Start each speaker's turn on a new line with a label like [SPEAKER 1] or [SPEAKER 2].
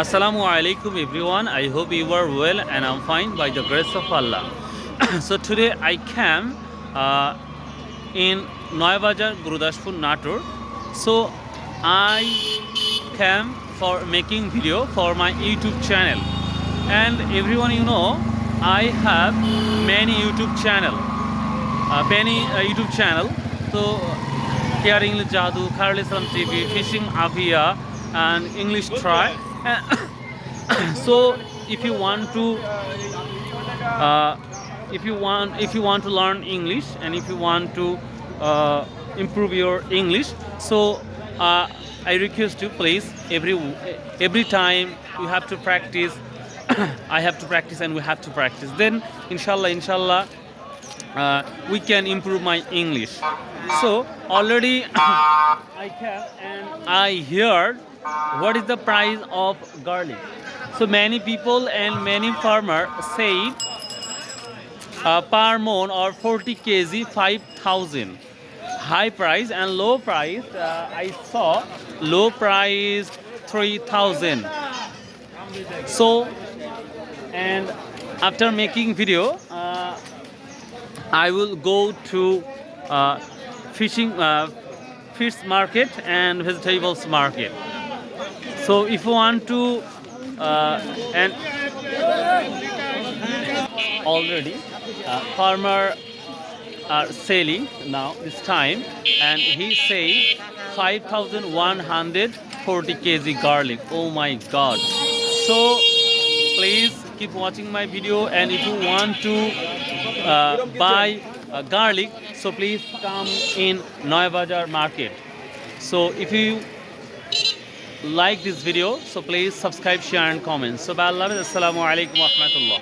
[SPEAKER 1] Assalamu alaikum everyone. I hope you are well and I'm fine by the grace of Allah. So today I came in Noyabazar, Gurudashpur, Natur. So I came for making video for my YouTube channel. And everyone I have many YouTube channel. YouTube channel. So here English Jadu, Khairul Islam TV, Fishing Avia and English Try. So if you want to uh, if you want to learn English and if you want to improve your English, so I request you please every time you have to practice. I have to practice and we have to practice, then inshallah we can improve my English. So already I can and I heard what is the price of garlic. So many people and many farmer say per mon or 40 kg 5,000. High price and low price. I saw low price 3,000. So and after making video, I will go to fish market and vegetables market. So if you want to and already farmer are selling now this time and he said 5,140 kg garlic. Oh my god. So please keep watching my video, and if you want to buy garlic, so please come in Noyabazar market. So if you like this video, so please subscribe, share and comment. So bye, Allah. Assalamu alaikum wa rahmatullah.